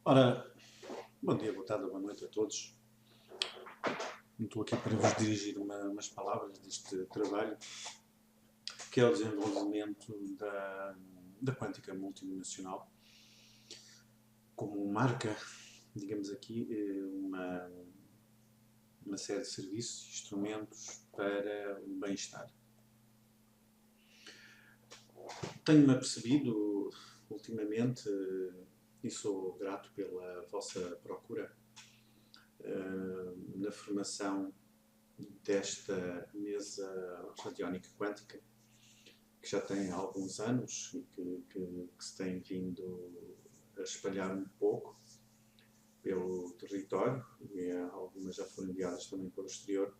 Ora, bom dia, boa tarde, boa noite a todos. Não estou aqui para vos dirigir umas palavras deste trabalho, que é o desenvolvimento da quântica multinacional como marca, digamos aqui, uma série de serviços, instrumentos para o bem-estar. Tenho-me apercebido ultimamente, e sou grato pela vossa procura, na formação desta mesa radiónica quântica, que já tem alguns anos e que se tem vindo a espalhar um pouco pelo território, e algumas já foram enviadas também para o exterior,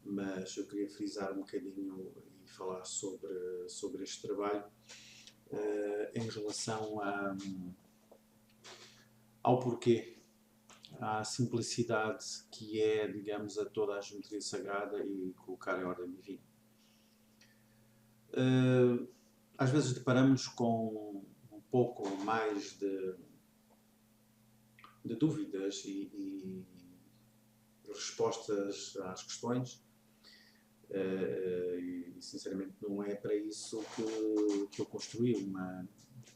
mas eu queria frisar um bocadinho e falar sobre este trabalho em relação ao porquê, à simplicidade que é, digamos, a toda a geometria sagrada e colocar em ordem divina. Às vezes deparamos com um pouco mais de dúvidas e respostas às questões, e sinceramente não é para isso que eu construí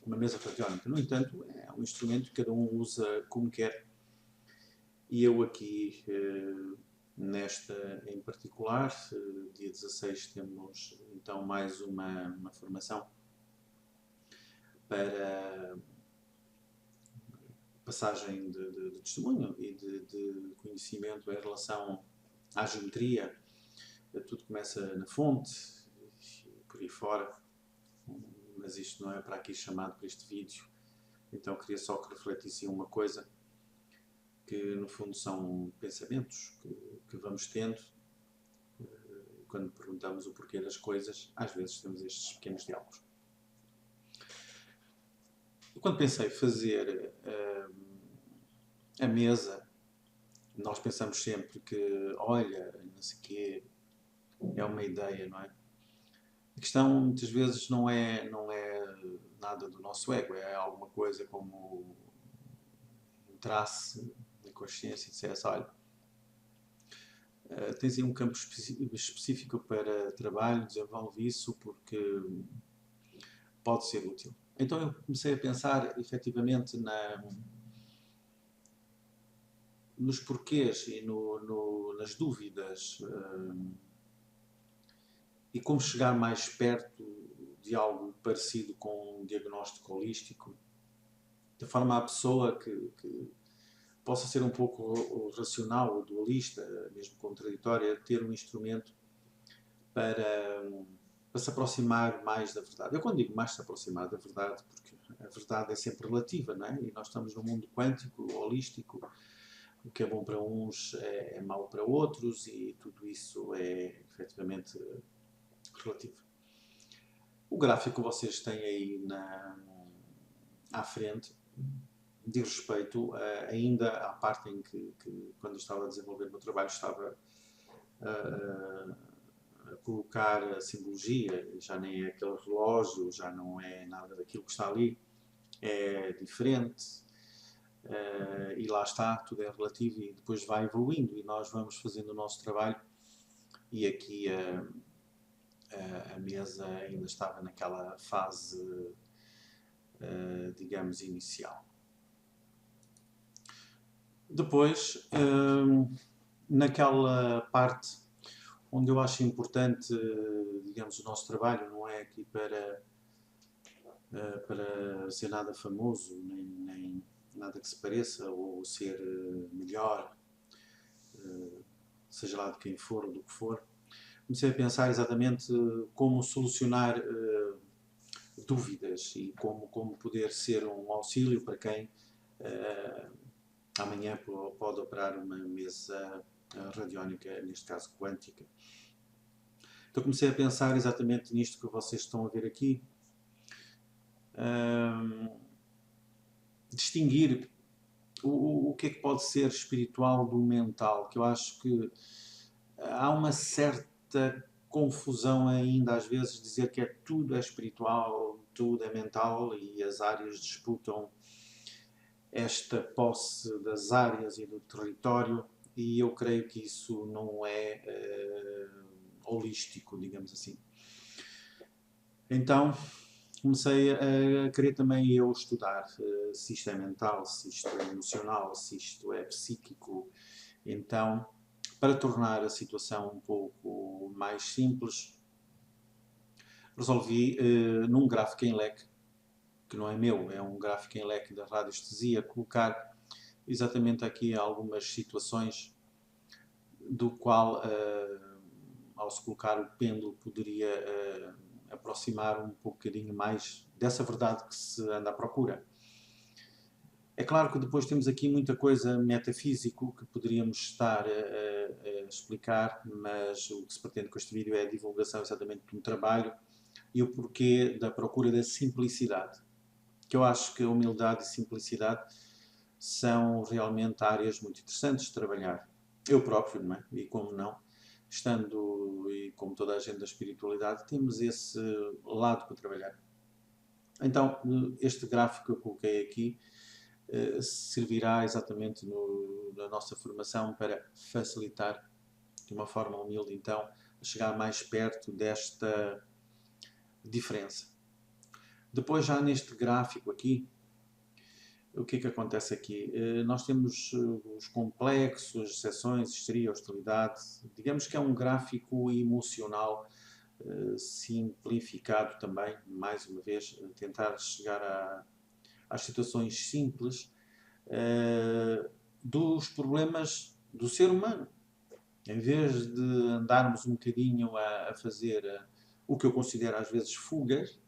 uma mesa radiónica. No entanto, é um instrumento que cada um usa como quer, e eu aqui, nesta em particular, dia 16, temos então mais uma formação para passagem de testemunho e de conhecimento em relação à geometria. Tudo começa na fonte, por aí fora, mas isto não é para aqui chamado para este vídeo. Então queria só que refletissem uma coisa, que no fundo são pensamentos que vamos tendo. Quando perguntamos o porquê das coisas, às vezes temos estes pequenos diálogos. Quando pensei fazer a mesa, nós pensamos sempre que, olha, não sei o quê, é uma ideia, não é? A questão muitas vezes não é nada do nosso ego, é alguma coisa como entrasse na consciência e dissesse, olha, tens aí um campo específico para trabalho, desenvolve isso porque pode ser útil. Então eu comecei a pensar efetivamente nos porquês e nas dúvidas, e como chegar mais perto de algo parecido com um diagnóstico holístico, de forma a pessoa que possa ser um pouco racional ou dualista, mesmo contraditória, ter um instrumento para se aproximar mais da verdade. Eu quando digo mais se aproximar da verdade, porque a verdade é sempre relativa, não é? E nós estamos num mundo quântico, holístico, o que é bom para uns é mau para outros, e tudo isso é efetivamente relativo. O gráfico que vocês têm aí à frente diz respeito ainda à parte em que quando eu estava a desenvolver o meu trabalho, estava a colocar a simbologia. Já nem é aquele relógio, já não é nada daquilo que está ali, é diferente. E lá está, tudo é relativo e depois vai evoluindo e nós vamos fazendo o nosso trabalho. E aqui a mesa ainda estava naquela fase, digamos, inicial. Depois, naquela parte onde eu acho importante, digamos, o nosso trabalho, não é aqui para ser nada famoso, nem nada que se pareça, ou ser melhor, seja lá de quem for ou do que for. Comecei a pensar exatamente como solucionar dúvidas e como poder ser um auxílio para quem amanhã pode operar uma mesa radiónica, neste caso quântica. Então comecei a pensar exatamente nisto que vocês estão a ver aqui. Distinguir o que é que pode ser espiritual do mental, que eu acho que há uma certa confusão ainda, às vezes, dizer que tudo é espiritual, tudo é mental e as áreas disputam. esta posse das áreas e do território, e eu creio que isso não é holístico, digamos assim. Então, comecei a querer também eu estudar se isto é mental, se isto é emocional, se isto é psíquico. Então, para tornar a situação um pouco mais simples, resolvi, num gráfico em leque, que não é meu, é um gráfico em leque da radiestesia, colocar exatamente aqui algumas situações do qual, ao se colocar o pêndulo, poderia aproximar um bocadinho mais dessa verdade que se anda à procura. É claro que depois temos aqui muita coisa metafísico que poderíamos estar a explicar, mas o que se pretende com este vídeo é a divulgação exatamente de um trabalho e o porquê da procura da simplicidade. Que eu acho que a humildade e simplicidade são realmente áreas muito interessantes de trabalhar. Eu próprio, não é? E como não, estando, e como toda a gente da espiritualidade, temos esse lado para trabalhar. Então, este gráfico que eu coloquei aqui servirá exatamente na nossa formação para facilitar, de uma forma humilde, então, a chegar mais perto desta diferença. Depois, já neste gráfico aqui, o que é que acontece aqui? Nós temos os complexos, as seções, histeria, hostilidade. Digamos que é um gráfico emocional simplificado também, mais uma vez, tentar chegar às situações simples dos problemas do ser humano. Em vez de andarmos um bocadinho a fazer o que eu considero às vezes fugas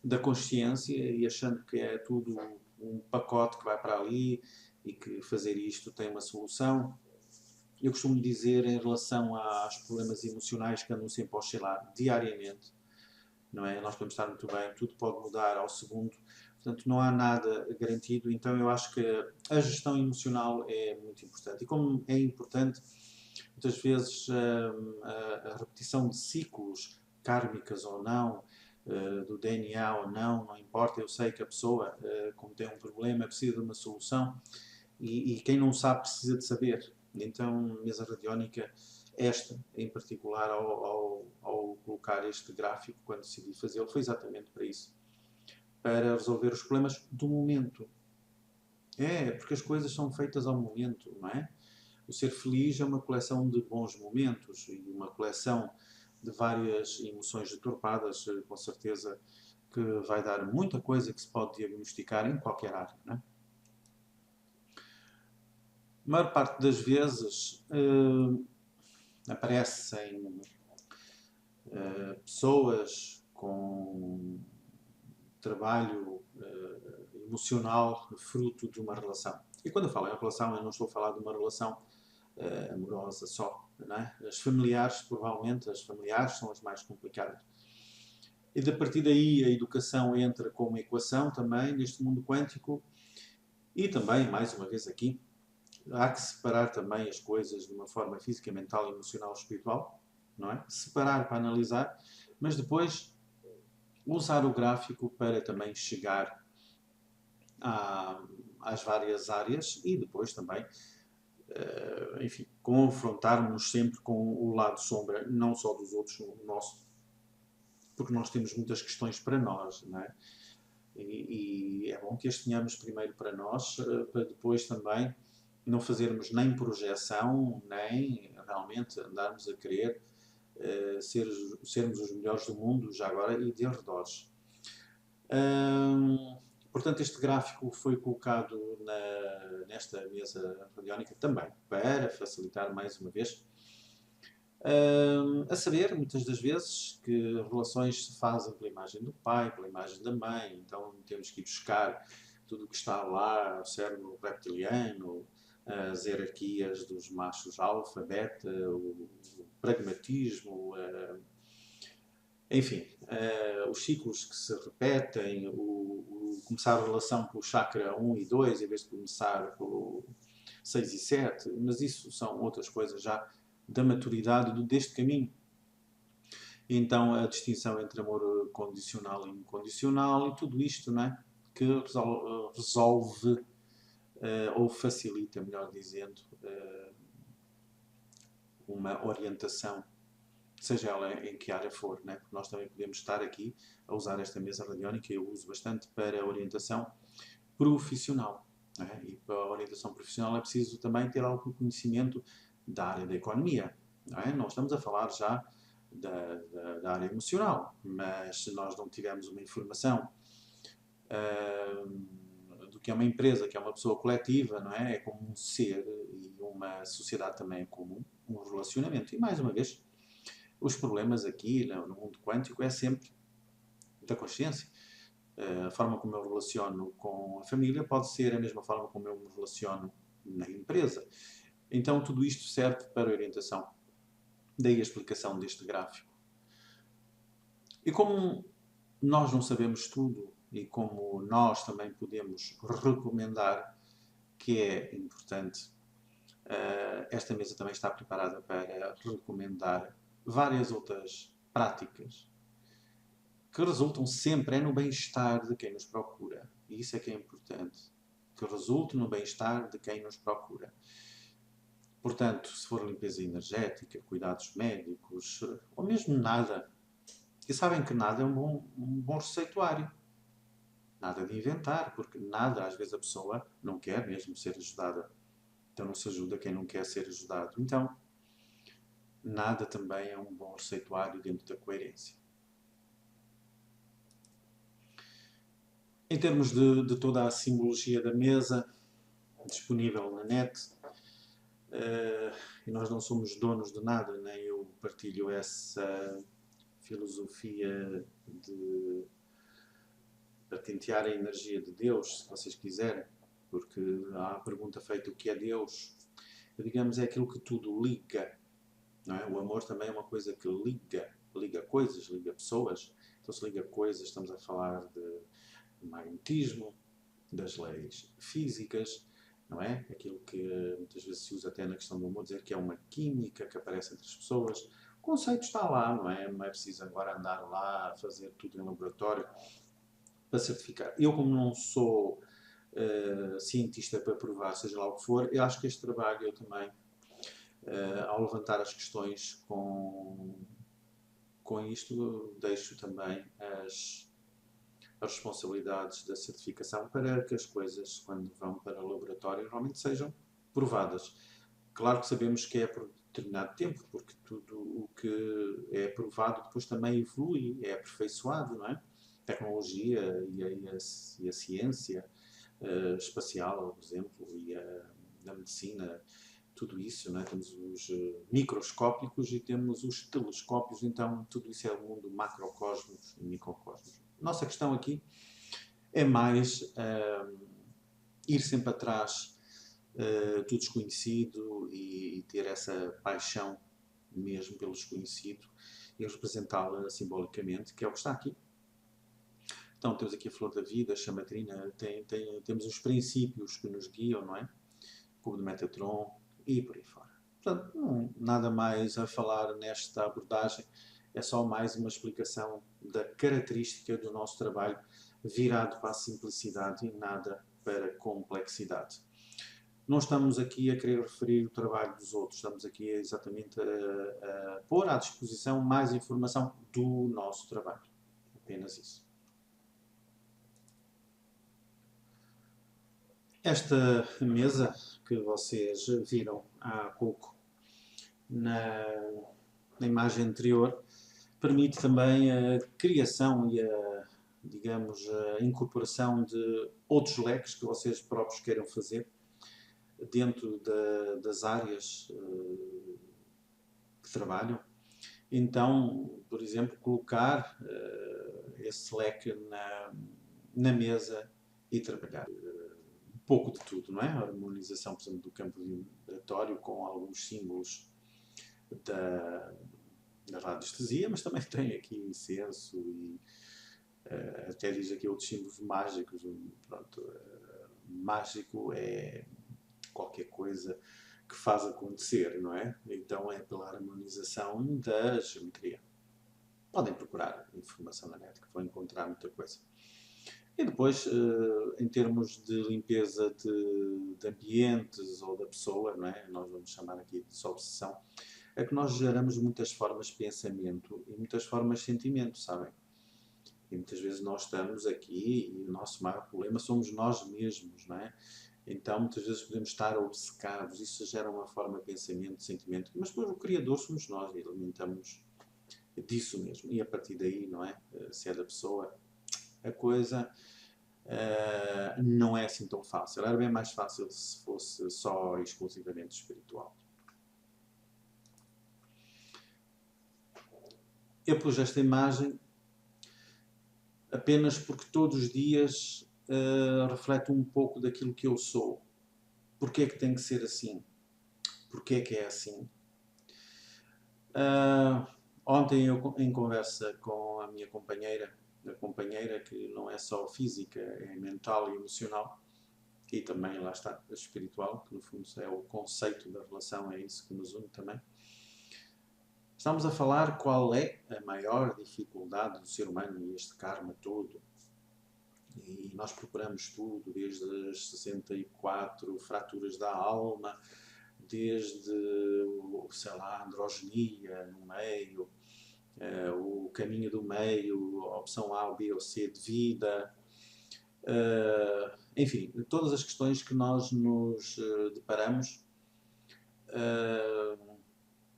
da consciência e achando que é tudo um pacote que vai para ali e que fazer isto tem uma solução. Eu costumo dizer em relação aos problemas emocionais que andam sempre a oscilar diariamente, não é? Nós podemos estar muito bem, tudo pode mudar ao segundo, portanto não há nada garantido, então eu acho que a gestão emocional é muito importante. E como é importante, muitas vezes a repetição de ciclos kármicas ou não, do DNA ou não, não importa, eu sei que a pessoa, como tem um problema, precisa de uma solução e quem não sabe precisa de saber. Então, mesa radiónica, esta em particular, ao colocar este gráfico, quando decidi fazê-lo, foi exatamente para isso. Para resolver os problemas do momento. É, porque as coisas são feitas ao momento, não é? O ser feliz é uma coleção de bons momentos e uma coleção de várias emoções deturpadas, com certeza que vai dar muita coisa que se pode diagnosticar em qualquer área, não é? A maior parte das vezes aparecem pessoas com trabalho emocional fruto de uma relação. E quando eu falo em relação, eu não estou a falar de uma relação amorosa só. Não é? As familiares, provavelmente, as familiares são as mais complicadas. E a partir daí a educação entra como equação também neste mundo quântico e também, mais uma vez aqui, há que separar também as coisas de uma forma física, mental, emocional, espiritual, não é? Separar para analisar, mas depois usar o gráfico para também chegar às várias áreas e depois também, enfim, confrontarmos sempre com o lado sombra, não só dos outros, o nosso, porque nós temos muitas questões para nós, não é? E é bom que as tenhamos primeiro para nós, para depois também não fazermos nem projeção, nem realmente andarmos a querer sermos os melhores do mundo, já agora, e de arredores. Portanto, este gráfico foi colocado nesta mesa radiónica também, para facilitar mais uma vez. A saber, muitas das vezes, que relações se fazem pela imagem do pai, pela imagem da mãe, então temos que ir buscar tudo o que está lá, o cérebro reptiliano, as hierarquias dos machos alfa, beta, o pragmatismo, enfim, os ciclos que se repetem, começar a relação pelo chakra 1 e 2 em vez de começar pelo 6 e 7, mas isso são outras coisas já da maturidade deste caminho. Então a distinção entre amor condicional e incondicional e tudo isto, não é? Que resolve ou facilita, melhor dizendo, uma orientação, seja ela em que área for, né? Porque nós também podemos estar aqui a usar esta mesa radiónica, eu uso bastante para orientação profissional. Né? E para a orientação profissional é preciso também ter algum conhecimento da área da economia. Não é? Não estamos a falar já da área emocional, mas se nós não tivermos uma informação do que é uma empresa, que é uma pessoa coletiva, não é? É como um ser, e uma sociedade também é comum, um relacionamento. E mais uma vez, os problemas aqui no mundo quântico é sempre da consciência. A forma como eu me relaciono com a família pode ser a mesma forma como eu me relaciono na empresa. Então tudo isto serve para orientação. Daí a explicação deste gráfico. E como nós não sabemos tudo e como nós também podemos recomendar, que é importante, esta mesa também está preparada para recomendar várias outras práticas que resultam sempre no bem-estar de quem nos procura. E isso é que é importante. Que resulte no bem-estar de quem nos procura. Portanto, se for limpeza energética, cuidados médicos, ou mesmo nada. E sabem que nada é um bom receituário. Nada de inventar, porque nada, às vezes a pessoa não quer mesmo ser ajudada. Então não se ajuda quem não quer ser ajudado. Então, nada também é um bom receituário dentro da coerência. Em termos de toda a simbologia da mesa, disponível na net, e nós não somos donos de nada, nem eu partilho essa filosofia de patentear a energia de Deus, se vocês quiserem, porque há a pergunta feita: o que é Deus? Digamos, é aquilo que tudo liga, não é? O amor também é uma coisa que liga coisas, liga pessoas. Então, se liga coisas, estamos a falar de magnetismo, das leis físicas, não é? Aquilo que muitas vezes se usa até na questão do amor, dizer que é uma química que aparece entre as pessoas. O conceito está lá, não é? Não é preciso agora andar lá a fazer tudo em laboratório para certificar. Eu, como não sou cientista para provar, seja lá o que for, eu acho que este trabalho eu também, ao levantar as questões com isto, deixo também as responsabilidades da certificação para que as coisas, quando vão para o laboratório, realmente sejam provadas. Claro que sabemos que é por determinado tempo, porque tudo o que é provado depois também evolui, é aperfeiçoado, não é? A tecnologia e a ciência espacial, por exemplo, e a medicina, tudo isso, não é? Temos os microscópicos e temos os telescópios, então tudo isso é o mundo macrocosmos e microcosmos. Nossa questão aqui é mais ir sempre atrás do desconhecido e ter essa paixão mesmo pelo desconhecido e representá-la simbolicamente, que é o que está aqui. Então temos aqui a flor da vida, a chamatrina, temos os princípios que nos guiam, não é? O cubo de Metatron e por aí fora. Portanto, nada mais a falar nesta abordagem, é só mais uma explicação da característica do nosso trabalho virado para a simplicidade e nada para a complexidade. Não estamos aqui a querer referir o trabalho dos outros, estamos aqui exatamente a pôr à disposição mais informação do nosso trabalho. Apenas isso. Esta mesa que vocês viram há pouco na imagem anterior permite também a criação e digamos, a incorporação de outros leques que vocês próprios queiram fazer dentro das áreas que trabalham. Então, por exemplo, colocar esse leque na mesa e trabalhar um pouco de tudo, não é? A harmonização, por exemplo, do campo vibratório com alguns símbolos da radiestesia, mas também tem aqui incenso e até diz aqui outros símbolos mágicos. Pronto, mágico é qualquer coisa que faz acontecer, não é? Então é pela harmonização da geometria. Podem procurar informação na net que vão encontrar muita coisa. E depois, em termos de limpeza de ambientes ou da pessoa, não é? Nós vamos chamar aqui de obsessão, é que nós geramos muitas formas de pensamento e muitas formas de sentimento, sabem? E muitas vezes nós estamos aqui e o nosso maior problema somos nós mesmos, não é? Então, muitas vezes podemos estar obcecados, isso gera uma forma de pensamento, de sentimento, mas depois o Criador somos nós e alimentamos disso mesmo. E a partir daí, não é? Se é da pessoa, a coisa não é assim tão fácil. Era bem mais fácil se fosse só exclusivamente espiritual. Eu pus esta imagem apenas porque todos os dias reflete um pouco daquilo que eu sou. Porquê é que tem que ser assim? Porquê é que é assim? Ontem eu, em conversa com a minha companheira, a companheira que não é só física, é mental e emocional, e também, lá está, espiritual, que no fundo é o conceito da relação, é isso que nos une também. Estamos a falar qual é a maior dificuldade do ser humano e este karma todo. E nós procuramos tudo, desde as 64 fraturas da alma, desde, sei lá, a androgenia no meio, o caminho do meio, a opção A, B ou C de vida, enfim, todas as questões que nós nos deparamos,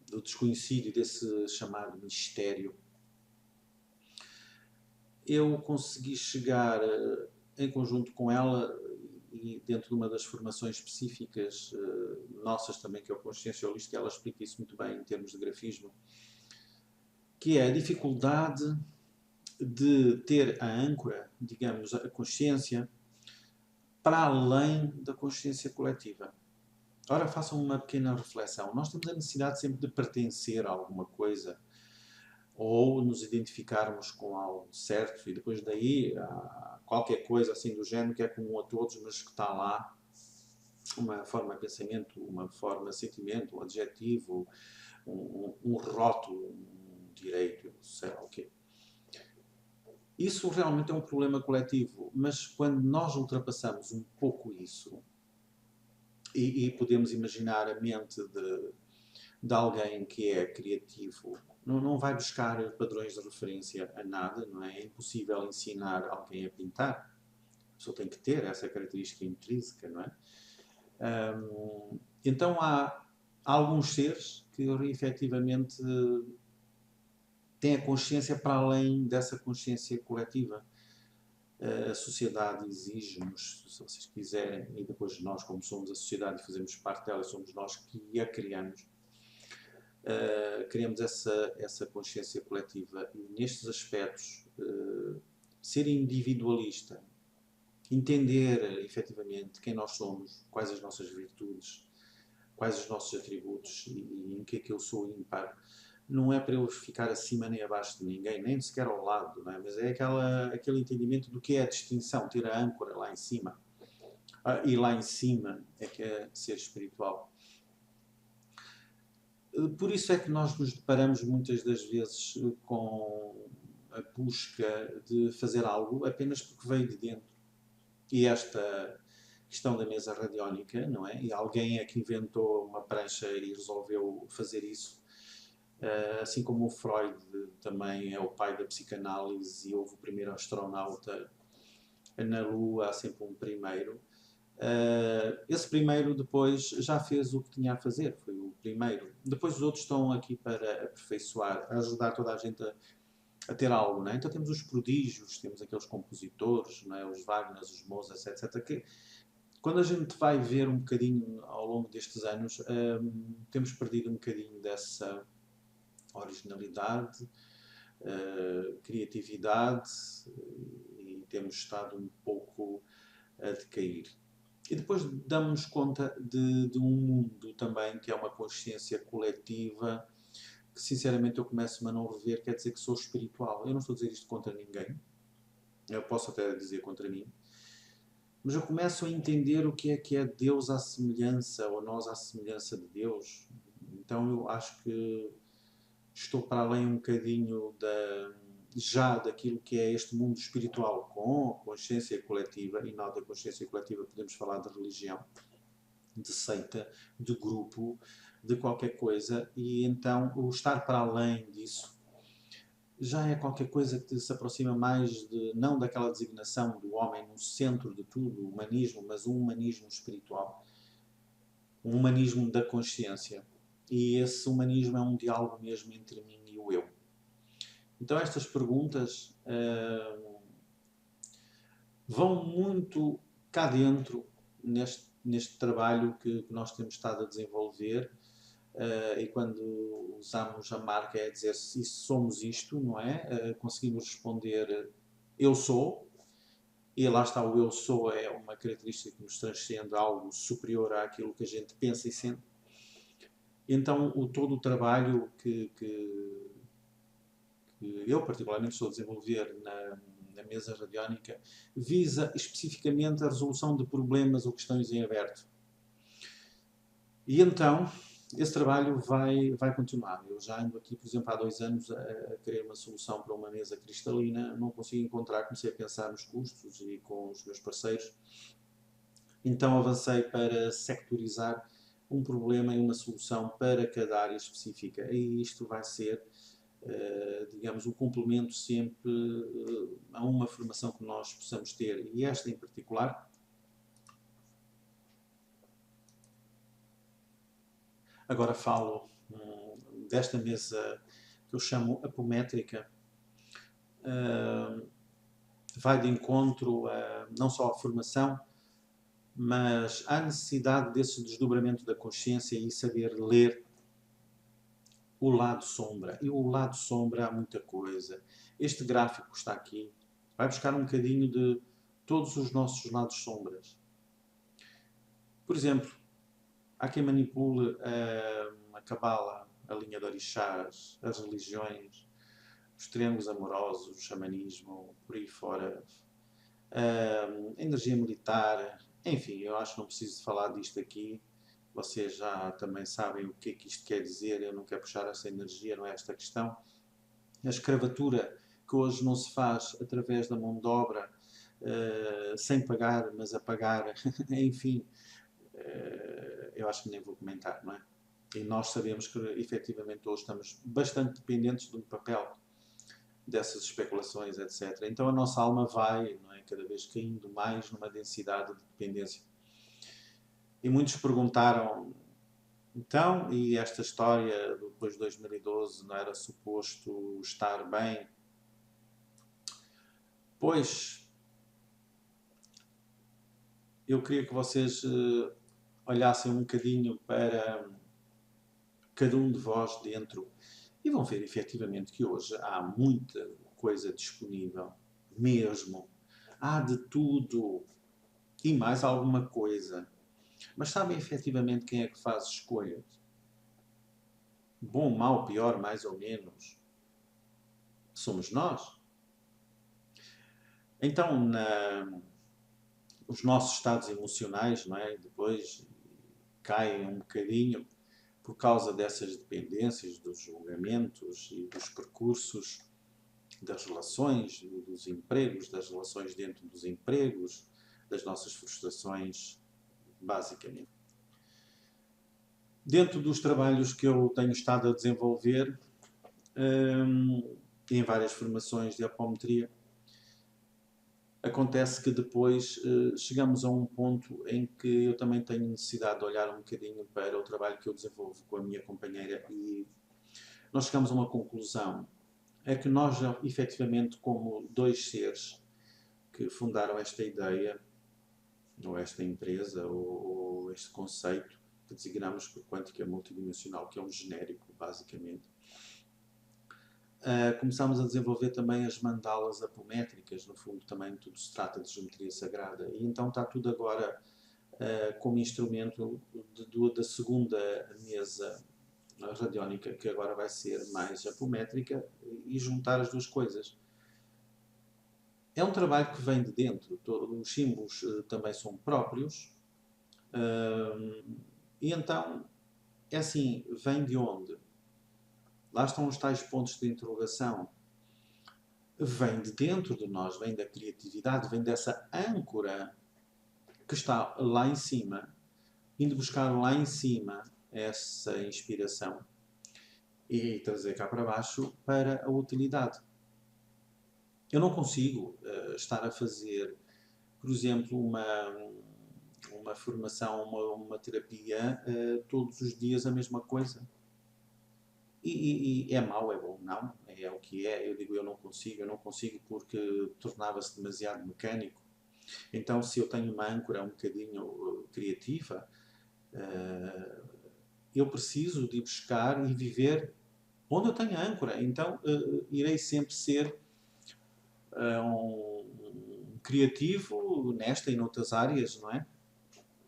do desconhecido e desse chamado mistério. Eu consegui chegar em conjunto com ela e dentro de uma das formações específicas nossas também, que é o Consciência Holística, ela explica isso muito bem em termos de grafismo, que é a dificuldade de ter a âncora, digamos, a consciência, para além da consciência coletiva. Ora, façam uma pequena reflexão. Nós temos a necessidade sempre de pertencer a alguma coisa ou nos identificarmos com algo certo e depois daí qualquer coisa assim do género que é comum a todos, mas que está lá, uma forma de pensamento, uma forma de sentimento, um adjetivo, um rótulo, um direito, sei lá o quê. Isso realmente é um problema coletivo, mas quando nós ultrapassamos um pouco isso e podemos imaginar a mente de alguém que é criativo, não vai buscar padrões de referência a nada, não é? É impossível ensinar alguém a pintar. A pessoa tem que ter essa característica intrínseca, não é? Então há alguns seres que efetivamente têm a consciência para além dessa consciência coletiva. A sociedade exige-nos, se vocês quiserem, e depois nós, como somos a sociedade e fazemos parte dela, somos nós que a criamos. Criamos essa consciência coletiva e nestes aspectos ser individualista, entender efetivamente quem nós somos, quais as nossas virtudes, quais os nossos atributos e em que é que eu sou ímpar, não é para eu ficar acima nem abaixo de ninguém, nem sequer ao lado, não é? Mas é aquele entendimento do que é a distinção, ter a âncora lá em cima. E lá em cima é que é ser espiritual. Por isso é que nós nos deparamos muitas das vezes com a busca de fazer algo apenas porque veio de dentro. E esta questão da mesa radiónica, não é? E alguém é que inventou uma prancha e resolveu fazer isso. Assim como o Freud também é o pai da psicanálise e houve o primeiro astronauta na Lua, há sempre um primeiro. Esse primeiro depois já fez o que tinha a fazer, foi o primeiro. Depois os outros estão aqui para aperfeiçoar, ajudar toda a gente a ter algo, não é? Então temos os prodígios, temos aqueles compositores, não é? Os Wagner, os Mozart, etc. Que, quando a gente vai ver um bocadinho ao longo destes anos, temos perdido um bocadinho dessa originalidade, criatividade e temos estado um pouco a decair. E depois damos conta de um mundo também que é uma consciência coletiva que sinceramente eu começo-me a não rever, quer dizer que sou espiritual. Eu não estou a dizer isto contra ninguém, eu posso até dizer contra mim, mas eu começo a entender o que é Deus à semelhança, ou nós à semelhança de Deus. Então eu acho que estou para além um bocadinho já daquilo que é este mundo espiritual com a consciência coletiva, e não da consciência coletiva podemos falar de religião, de seita, de grupo, de qualquer coisa, e então o estar para além disso já é qualquer coisa que se aproxima mais de, não daquela designação do homem no centro de tudo, o humanismo, mas um humanismo espiritual, um humanismo da consciência. E esse humanismo é um diálogo mesmo entre mim e o eu. Então estas perguntas vão muito cá dentro neste trabalho que nós temos estado a desenvolver. E quando usamos a marca é dizer se somos isto, não é? Conseguimos responder eu sou, e lá está, o eu sou é uma característica que nos transcende algo superior àquilo que a gente pensa e sente. Então todo o trabalho que eu particularmente estou a desenvolver na mesa radiónica visa especificamente a resolução de problemas ou questões em aberto. E então esse trabalho vai continuar. Eu já ando aqui, por exemplo, há 2 anos a querer uma solução para uma mesa cristalina, não consigo encontrar, comecei a pensar nos custos e com os meus parceiros. Então avancei para sectorizar um problema e uma solução para cada área específica. E isto vai ser, digamos, um complemento sempre a uma formação que nós possamos ter. E esta em particular, agora falo desta mesa que eu chamo apométrica, vai de encontro não só à formação, mas à necessidade desse desdobramento da consciência e saber ler o lado sombra. E o lado sombra há muita coisa. Este gráfico que está aqui vai buscar um bocadinho de todos os nossos lados sombras. Por exemplo, há quem manipule a cabala, a linha de orixás, as religiões, os triângulos amorosos, o xamanismo, por aí fora, a energia militar, enfim, eu acho que não preciso falar disto aqui. Vocês já também sabem o que é que isto quer dizer, eu não quero puxar essa energia, não é esta questão. A escravatura, que hoje não se faz através da mão de obra, sem pagar, mas a pagar, enfim, eu acho que nem vou comentar, não é? E nós sabemos que, efetivamente, hoje estamos bastante dependentes do papel dessas especulações, etc. Então a nossa alma vai, não é, cada vez caindo mais numa densidade de dependência. E muitos perguntaram, então, e esta história depois de 2012 não era suposto estar bem? Pois, eu queria que vocês olhassem um bocadinho para cada um de vós dentro e vão ver efetivamente que hoje há muita coisa disponível, mesmo. Há de tudo e mais alguma coisa. Mas sabem efetivamente quem é que faz escolhas? Bom, mau, pior, mais ou menos. Somos nós. Então, os nossos estados emocionais, não é? Depois caem um bocadinho por causa dessas dependências, dos julgamentos e dos percursos, das relações, dos empregos, das relações dentro dos empregos, das nossas frustrações, basicamente. Dentro dos trabalhos que eu tenho estado a desenvolver, em várias formações de apometria, acontece que depois chegamos a um ponto em que eu também tenho necessidade de olhar um bocadinho para o trabalho que eu desenvolvo com a minha companheira e nós chegamos a uma conclusão. É que nós, efetivamente, como 2 seres que fundaram esta ideia, ou esta empresa, ou este conceito, que designamos por quântica multidimensional, que é um genérico, basicamente, começámos a desenvolver também as mandalas apométricas, no fundo também tudo se trata de geometria sagrada, e então está tudo agora como instrumento da segunda mesa radiónica, que agora vai ser mais apométrica, e juntar as duas coisas. É um trabalho que vem de dentro, os símbolos também são próprios, e então, é assim, vem de onde? Lá estão os tais pontos de interrogação. Vem de dentro de nós, vem da criatividade, vem dessa âncora que está lá em cima, indo buscar lá em cima essa inspiração e trazer cá para baixo para a utilidade. Eu não consigo estar a fazer, por exemplo, uma formação, uma terapia, todos os dias a mesma coisa. E é mau, é bom? Não, é o que é. Eu digo eu não consigo porque tornava-se demasiado mecânico. Então, se eu tenho uma âncora um bocadinho criativa, eu preciso de ir buscar e viver onde eu tenho a âncora. Então, irei sempre ser um criativo nesta e noutras áreas, não é?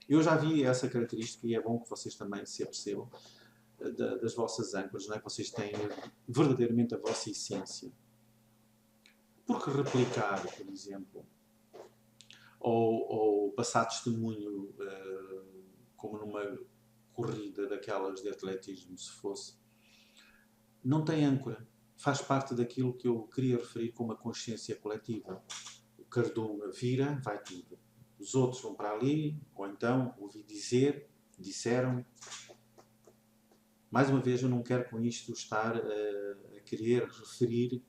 Eu já vi essa característica e é bom que vocês também se apercebam das vossas âncoras, não é? Que vocês têm verdadeiramente a vossa essência. Porque replicar, por exemplo, ou passar testemunho como numa corrida daquelas de atletismo, se fosse, não tem âncora. Faz parte daquilo que eu queria referir como a consciência coletiva. O cardume vira, vai tudo. Os outros vão para ali, ou então ouvi dizer, disseram. Mais uma vez, eu não quero com isto estar a querer referir,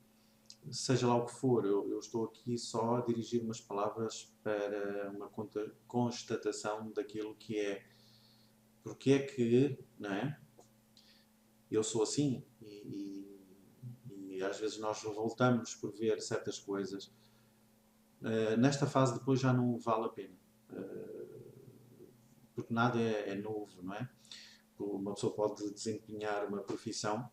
seja lá o que for. Eu estou aqui só a dirigir umas palavras para uma constatação daquilo que é. Porque é que, não é? Eu sou assim e às vezes nós revoltamos por ver certas coisas. Nesta fase depois já não vale a pena. Porque nada é novo, não é? Uma pessoa pode desempenhar uma profissão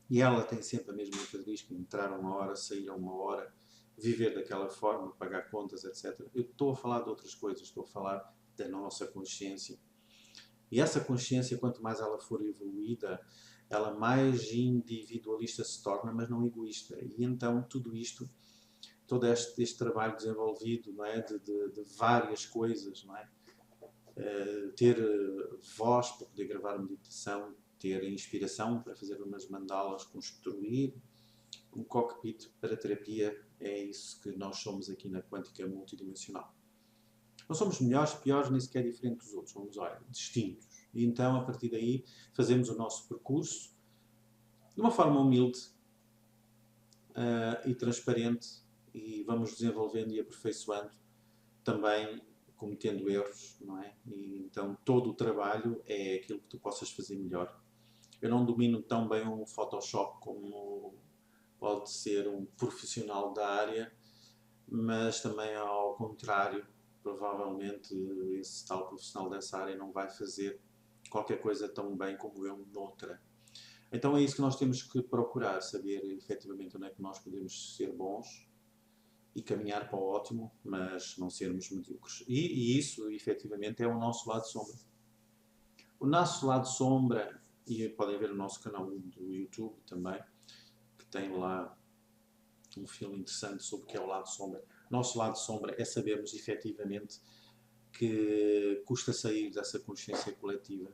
e ela tem sempre a mesma característica, entrar uma hora, sair a uma hora, viver daquela forma, pagar contas, etc. Eu estou a falar de outras coisas, estou a falar da nossa consciência. E essa consciência, quanto mais ela for evoluída, ela mais individualista se torna, mas não egoísta. E então tudo isto, todo este trabalho desenvolvido, não é? de várias coisas, não é? Ter voz para poder gravar a meditação, ter inspiração para fazer umas mandalas, construir um cockpit para terapia, é isso que nós somos aqui na Quântica Multidimensional. Não somos melhores, piores, nem sequer diferentes dos outros, somos, olha, distintos. E então, a partir daí, fazemos o nosso percurso de uma forma humilde e transparente e vamos desenvolvendo e aperfeiçoando também cometendo erros, não é? E então todo o trabalho é aquilo que tu possas fazer melhor. Eu não domino tão bem um Photoshop como pode ser um profissional da área, mas também ao contrário, provavelmente esse tal profissional dessa área não vai fazer qualquer coisa tão bem como eu noutra. Então é isso que nós temos que procurar, saber efetivamente onde é que nós podemos ser bons e caminhar para o ótimo, mas não sermos medíocres. E isso, efetivamente, é o nosso lado sombra. O nosso lado sombra, e podem ver o nosso canal do YouTube também, que tem lá um filme interessante sobre o que é o lado sombra. O nosso lado sombra é sabermos, efetivamente, que custa sair dessa consciência coletiva,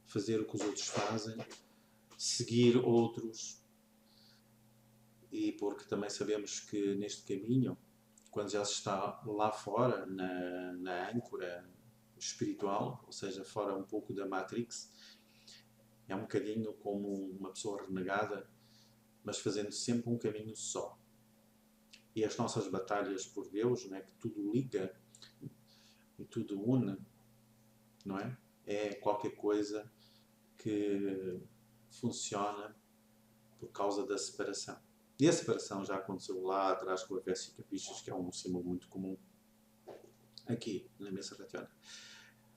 fazer o que os outros fazem, seguir outros, e porque também sabemos que neste caminho, quando já se está lá fora, na âncora espiritual, ou seja, fora um pouco da Matrix, é um bocadinho como uma pessoa renegada, mas fazendo sempre um caminho só. E as nossas batalhas por Deus, não é? Que tudo liga e tudo une, não é? É qualquer coisa que funciona por causa da separação. E a separação já aconteceu lá atrás com a Véssica Pichas, que é um símbolo muito comum aqui na mesa ratiana.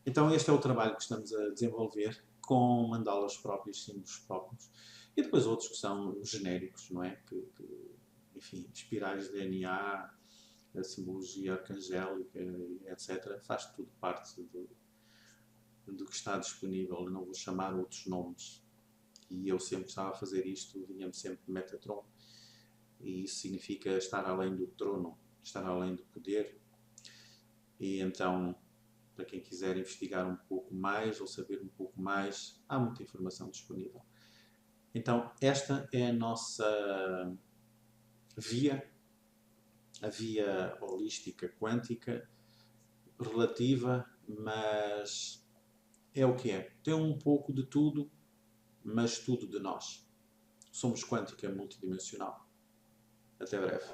Então este é o trabalho que estamos a desenvolver com mandalas próprias, símbolos próprios, e depois outros que são genéricos, não é? Enfim, espirais de DNA, a simbologia arcangélica, etc. Faz tudo parte do que está disponível. Eu não vou chamar outros nomes. E eu sempre estava a fazer isto, vinha-me sempre de Metatron. E isso significa estar além do trono, estar além do poder. E então, para quem quiser investigar um pouco mais ou saber um pouco mais, há muita informação disponível. Então, esta é a nossa via, a via holística quântica, relativa, mas é o que é. Tem um pouco de tudo, mas tudo de nós. Somos quântica multidimensional. Até breve.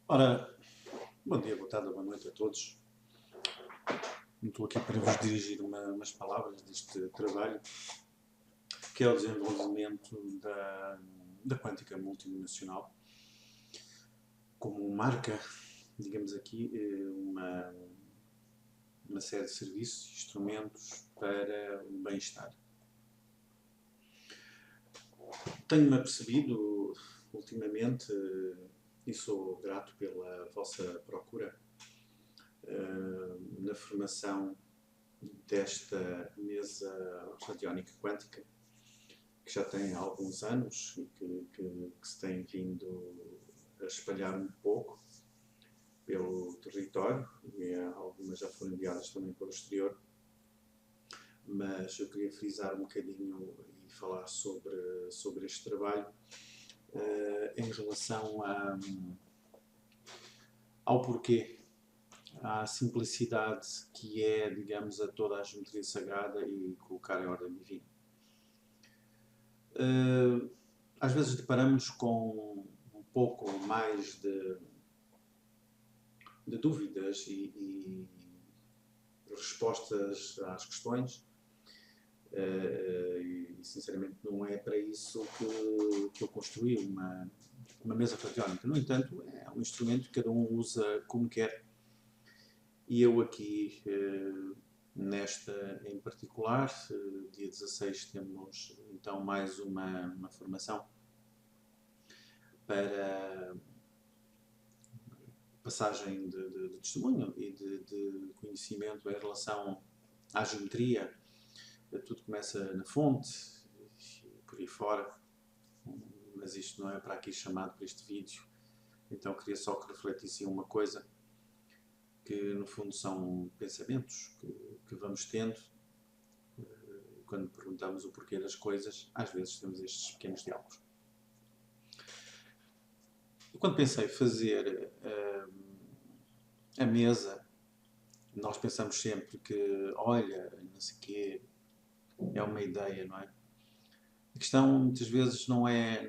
Ora, bom dia, boa tarde, boa noite a todos. Estou aqui para vos dirigir umas palavras deste trabalho, que é o desenvolvimento da quântica multidimensional, como marca, digamos aqui, uma série de serviços e instrumentos para o bem-estar. Tenho-me apercebido ultimamente, e sou grato pela vossa procura, na formação desta mesa radiónica quântica, que já tem alguns anos e que se tem vindo a espalhar um pouco pelo território, e algumas já foram enviadas também para o exterior, mas eu queria frisar um bocadinho e falar sobre este trabalho em relação ao porquê, à simplicidade que é, digamos, a toda a geometria sagrada e colocar em ordem divina. Às vezes deparamos com um pouco mais de dúvidas e respostas às questões, e sinceramente não é para isso que eu construí uma mesa radiónica. No entanto, é um instrumento que cada um usa como quer, e eu aqui, nesta em particular, dia 16, temos então mais uma formação para passagem de testemunho e de conhecimento em relação à geometria. Tudo começa na fonte e por aí fora, mas isto não é para aqui chamado para este vídeo. Então queria só que refletissem uma coisa, que no fundo são pensamentos que vamos tendo quando perguntamos o porquê das coisas. Às vezes temos estes pequenos diálogos. Quando pensei fazer a mesa, nós pensamos sempre que, olha, não sei o quê, é uma ideia, não é? A questão muitas vezes não é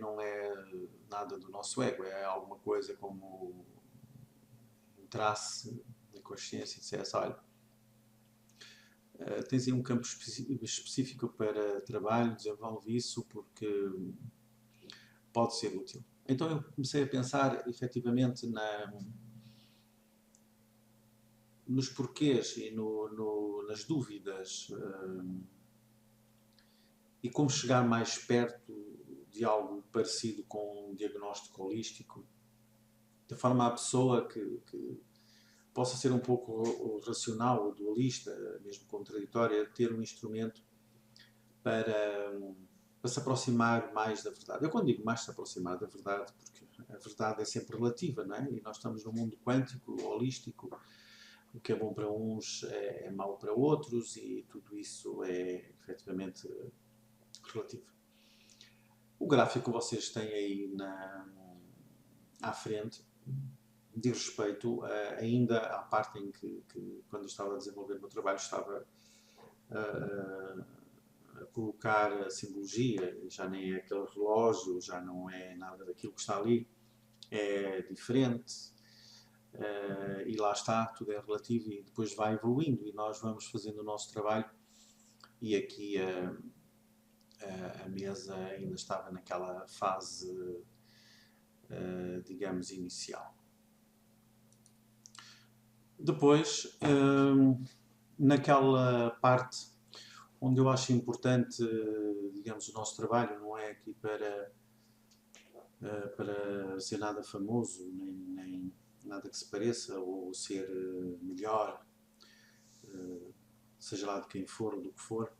nada do nosso ego, é alguma coisa como um traço da consciência e dissesse, olha, tens aí um campo específico para trabalho, desenvolve isso porque pode ser útil. Então eu comecei a pensar efetivamente nos porquês e nas dúvidas, e como chegar mais perto de algo parecido com um diagnóstico holístico, de forma a pessoa que possa ser um pouco racional ou dualista, mesmo contraditória, ter um instrumento para se aproximar mais da verdade. Eu quando digo mais se aproximar da verdade, porque a verdade é sempre relativa, não é? E nós estamos num mundo quântico, holístico, o que é bom para uns é mau para outros, e tudo isso é efetivamente relativo. O gráfico que vocês têm aí à frente diz respeito ainda à parte em que quando eu estava a desenvolver o meu trabalho, estava a colocar a simbologia, já nem é aquele relógio, já não é nada daquilo que está ali, é diferente, e lá está, tudo é relativo e depois vai evoluindo e nós vamos fazendo o nosso trabalho. E aqui a mesa ainda estava naquela fase, digamos, inicial. Depois, naquela parte onde eu acho importante, digamos, o nosso trabalho não é aqui para ser nada famoso, nem nada que se pareça, ou ser melhor, seja lá de quem for ou do que for.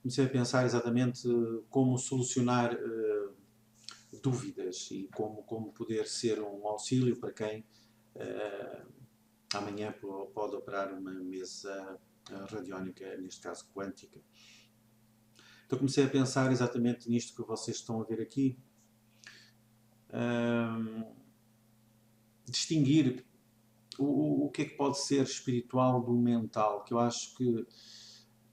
Comecei a pensar exatamente como solucionar dúvidas e como poder ser um auxílio para quem amanhã pode operar uma mesa radiónica, neste caso quântica. Então comecei a pensar exatamente nisto que vocês estão a ver aqui. Distinguir o que é que pode ser espiritual do mental, que eu acho que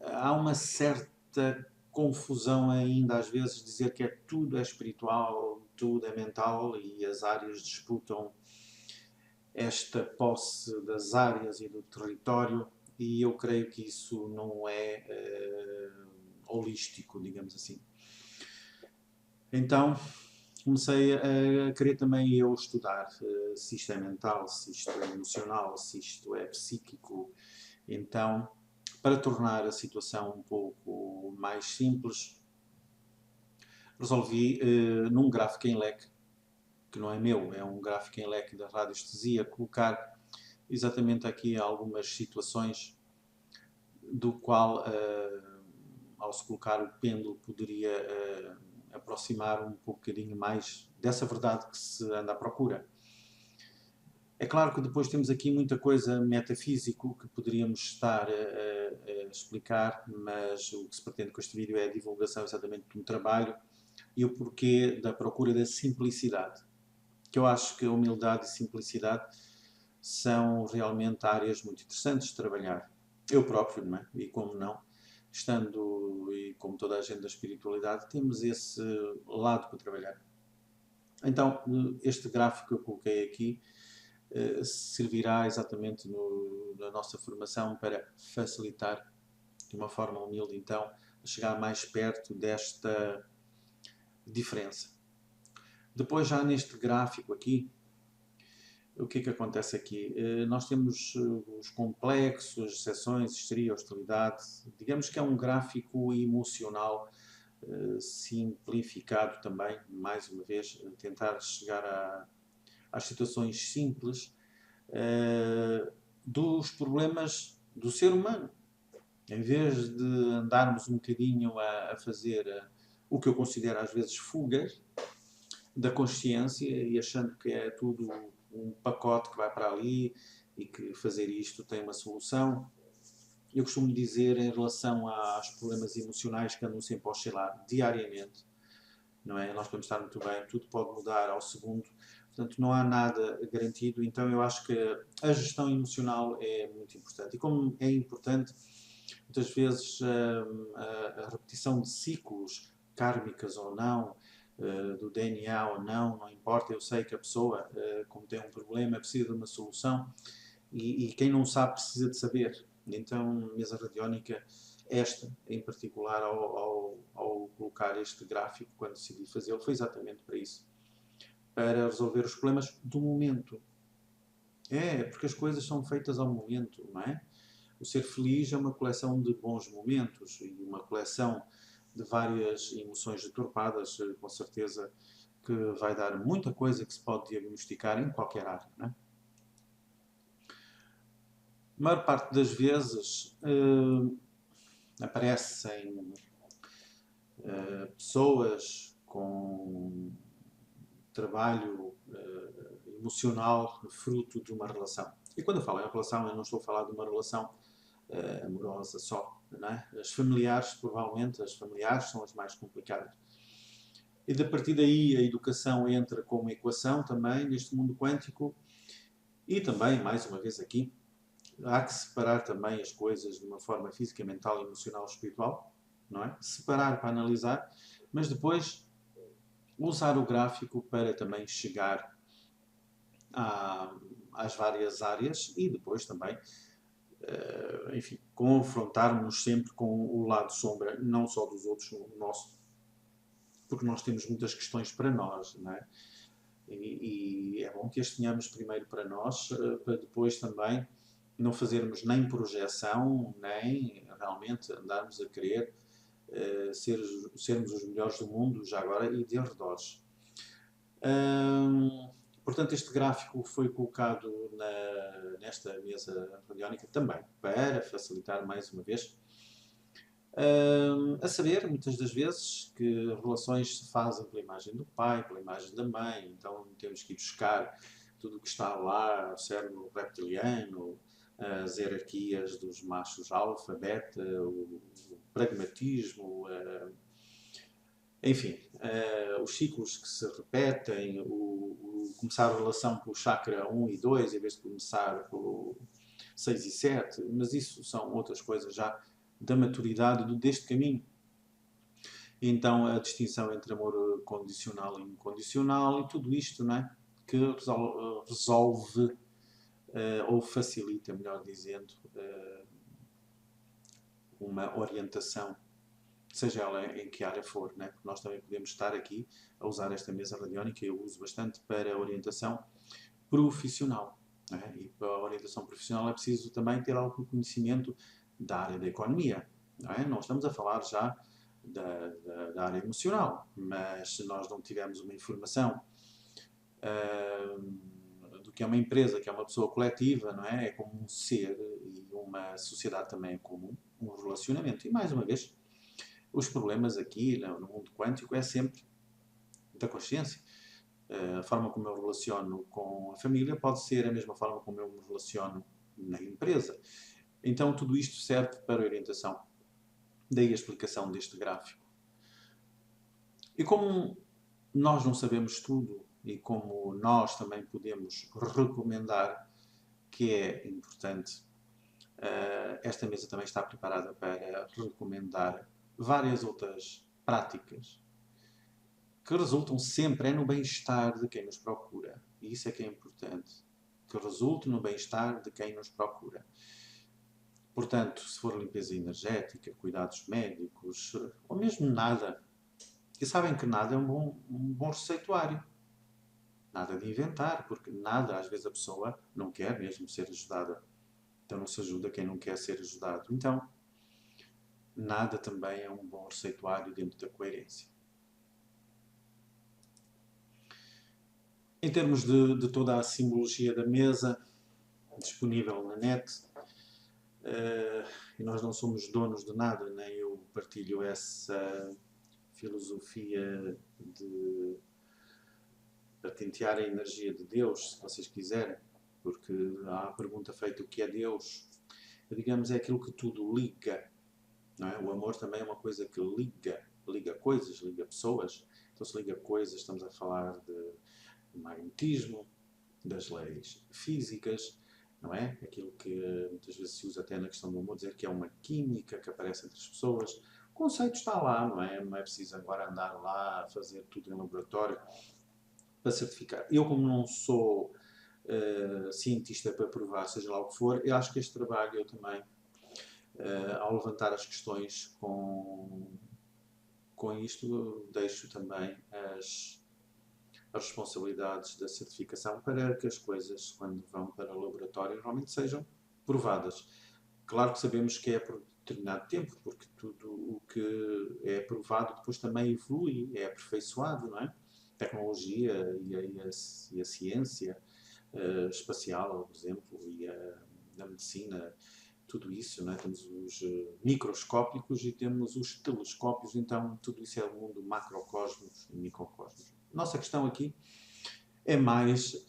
há uma certa confusão ainda, às vezes, dizer que tudo é espiritual, tudo é mental, e as áreas disputam esta posse das áreas e do território, e eu creio que isso não é holístico, digamos assim. Então, comecei a querer também eu estudar se isto é mental, se isto é emocional, se isto é psíquico. Então, para tornar a situação um pouco mais simples, resolvi, num gráfico em leque, que não é meu, é um gráfico em leque da radiestesia, colocar exatamente aqui algumas situações do qual, ao se colocar o pêndulo, poderia aproximar um bocadinho mais dessa verdade que se anda à procura. É claro que depois temos aqui muita coisa metafísico que poderíamos estar a explicar, mas o que se pretende com este vídeo é a divulgação exatamente de um trabalho e o porquê da procura da simplicidade. Que eu acho que a humildade e simplicidade são realmente áreas muito interessantes de trabalhar. Eu próprio, não é? E como não, estando, e como toda a gente da espiritualidade, temos esse lado para trabalhar. Então, este gráfico que eu coloquei aqui servirá exatamente na nossa formação para facilitar, de uma forma humilde, então, a chegar mais perto desta diferença. Depois, já neste gráfico aqui, o que é que acontece aqui? Nós temos os complexos, as seções, histeria, hostilidade. Digamos que é um gráfico emocional simplificado também, mais uma vez, tentar chegar às situações simples dos problemas do ser humano. Em vez de andarmos um bocadinho a fazer o que eu considero às vezes fugas da consciência e achando que é tudo um pacote que vai para ali e que fazer isto tem uma solução. Eu costumo dizer em relação aos problemas emocionais que andam sempre a oscilar diariamente, não é? Nós podemos estar muito bem, tudo pode mudar ao segundo, portanto não há nada garantido, então eu acho que a gestão emocional é muito importante. E como é importante, muitas vezes a repetição de ciclos, kármicas ou não, do DNA ou não, não importa, eu sei que a pessoa, como tem um problema, precisa de uma solução e quem não sabe precisa de saber. Então, mesa radiónica, esta em particular, ao colocar este gráfico, quando decidi fazê-lo, foi exatamente para isso. Para resolver os problemas do momento. Porque as coisas são feitas ao momento, não é? O ser feliz é uma coleção de bons momentos e uma coleção de várias emoções deturpadas, com certeza que vai dar muita coisa que se pode diagnosticar em qualquer área, não é? A maior parte das vezes aparecem pessoas com trabalho emocional fruto de uma relação. E quando eu falo em relação, eu não estou a falar de uma relação amorosa só, não é? As familiares, provavelmente, as familiares são as mais complicadas. E a partir daí a educação entra como equação também neste mundo quântico e também, mais uma vez aqui, há que separar também as coisas de uma forma física, mental, emocional, espiritual, não é? Separar para analisar, mas depois usar o gráfico para também chegar às várias áreas e depois também, enfim, confrontarmos sempre com o lado sombra, não só dos outros, o nosso, porque nós temos muitas questões para nós, não é? E é bom que as tenhamos primeiro para nós, para depois também não fazermos nem projeção, nem realmente andarmos a querer sermos os melhores do mundo, já agora, e de arredores. Portanto, este gráfico foi colocado nesta mesa radiónica também, para facilitar mais uma vez. A saber, muitas das vezes, que relações se fazem pela imagem do pai, pela imagem da mãe, então temos que ir buscar tudo o que está lá, o cérebro reptiliano, as hierarquias dos machos alfa, beta, o pragmatismo, enfim, os ciclos que se repetem, começar a relação pelo chakra 1 e 2 em vez de começar pelo 6 e 7, mas isso são outras coisas já da maturidade deste caminho. Então a distinção entre amor condicional e incondicional e tudo isto, não é? Que resolve ou facilita, melhor dizendo, uma orientação, seja ela em que área for, né? Porque nós também podemos estar aqui a usar esta mesa radiónica, eu uso bastante para orientação profissional. Né? E para a orientação profissional é preciso também ter algum conhecimento da área da economia. Não estamos a falar já da área emocional, mas se nós não tivermos uma informação do que é uma empresa, que é uma pessoa coletiva, não é? É como um ser, e uma sociedade também é como um relacionamento. E mais uma vez, os problemas aqui no mundo quântico é sempre da consciência. A forma como eu relaciono com a família pode ser a mesma forma como eu me relaciono na empresa. Então tudo isto serve para orientação. Daí a explicação deste gráfico. E como nós não sabemos tudo e como nós também podemos recomendar, que é importante, esta mesa também está preparada para recomendar várias outras práticas que resultam sempre no bem-estar de quem nos procura. E isso é que é importante. Que resulte no bem-estar de quem nos procura. Portanto, se for limpeza energética, cuidados médicos, ou mesmo nada. E sabem que nada é um bom receituário. Nada de inventar, porque nada, às vezes a pessoa não quer mesmo ser ajudada. Então não se ajuda quem não quer ser ajudado. Então, nada também é um bom receituário dentro da coerência. Em termos de toda a simbologia da mesa, disponível na net, e nós não somos donos de nada, nem eu partilho essa filosofia de patentear a energia de Deus, se vocês quiserem, porque há a pergunta feita: o que é Deus? Digamos, é aquilo que tudo liga, não é? O amor também é uma coisa que liga coisas, liga pessoas. Então, se liga coisas, estamos a falar de magnetismo, das leis físicas, não é? Aquilo que muitas vezes se usa até na questão do amor, dizer que é uma química que aparece entre as pessoas. O conceito está lá, não é? Não é preciso agora andar lá a fazer tudo em laboratório para certificar. Eu, como não sou cientista para provar, seja lá o que for, eu acho que este trabalho eu também, ao levantar as questões com isto, deixo também as responsabilidades da certificação para que as coisas, quando vão para o laboratório, realmente sejam provadas. Claro que sabemos que é por determinado tempo, porque tudo o que é provado depois também evolui, é aperfeiçoado, não é? A tecnologia e a ciência espacial, por exemplo, e a medicina, tudo isso, não é? Temos os microscópicos e temos os telescópios, então tudo isso é o mundo macrocosmos e microcosmos. Nossa questão aqui é mais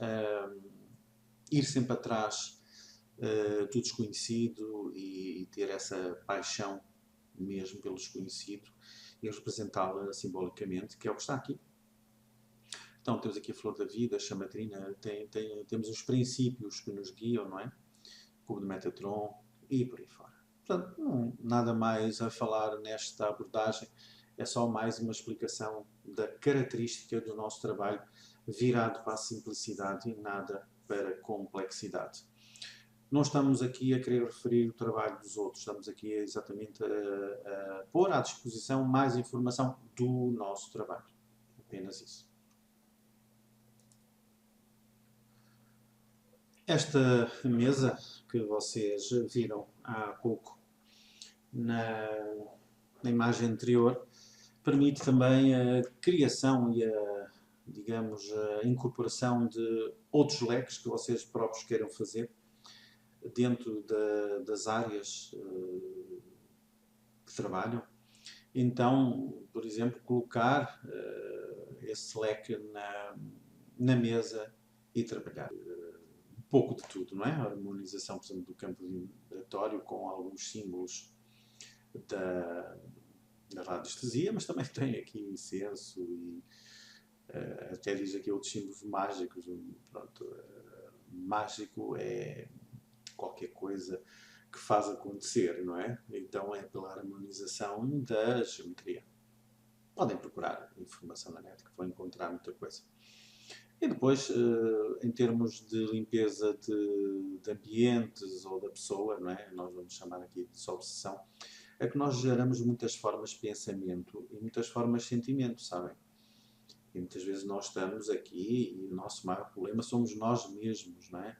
ir sempre atrás do desconhecido e ter essa paixão mesmo pelo desconhecido e representá-la simbolicamente, que é o que está aqui. Então temos aqui a flor da vida, a chamatrina, temos os princípios que nos guiam, não é? O cubo de Metatron e por aí fora. Portanto, nada mais a falar nesta abordagem, é só mais uma explicação da característica do nosso trabalho virado para a simplicidade e nada para a complexidade. Não estamos aqui a querer referir o trabalho dos outros, estamos aqui exatamente a pôr à disposição mais informação do nosso trabalho. Apenas isso. Esta mesa que vocês viram há pouco na imagem anterior permite também a criação e digamos, a incorporação de outros leques que vocês próprios queiram fazer dentro das áreas que trabalham. Então, por exemplo, colocar esse leque na mesa e trabalhar. pouco de tudo, não é? A harmonização, por exemplo, do campo vibratório com alguns símbolos da, da radiestesia, mas também tem aqui incenso e até diz aqui outros símbolos mágicos. Pronto, mágico é qualquer coisa que faz acontecer, não é? Então é pela harmonização da geometria. Podem procurar informação na net que vão encontrar muita coisa. E depois, em termos de limpeza de ambientes ou da pessoa, não é? Nós vamos chamar aqui de desobsessão, é que nós geramos muitas formas de pensamento e muitas formas de sentimento, sabem? E muitas vezes nós estamos aqui e o nosso maior problema somos nós mesmos, não é?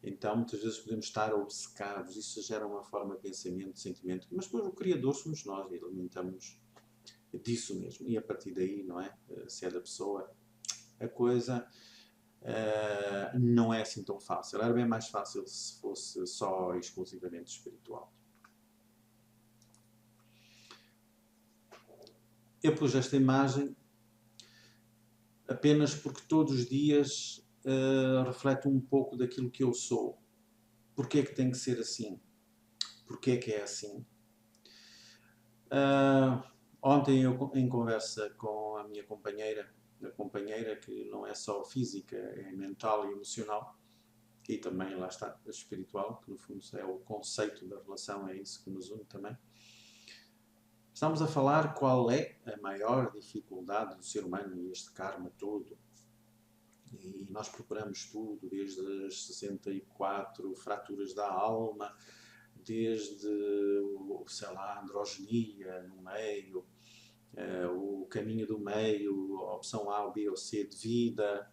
Então, muitas vezes podemos estar obcecados, isso gera uma forma de pensamento, de sentimento, mas depois o Criador somos nós e alimentamos disso mesmo. E a partir daí, não é? Se é da pessoa, a coisa não é assim tão fácil. Era bem mais fácil se fosse só exclusivamente espiritual. Eu pus esta imagem apenas porque todos os dias reflete um pouco daquilo que eu sou. Porquê é que tem que ser assim? Porquê é que é assim? Ontem eu, em conversa com a minha companheira que não é só física, é mental e emocional, e também, lá está, espiritual, que no fundo é o conceito da relação, é isso que nos une também. Estamos a falar qual é a maior dificuldade do ser humano e este karma todo. E nós procuramos tudo, desde as 64 fraturas da alma, desde, sei lá, a androgenia no meio, o caminho do meio, a opção A, B ou C de vida,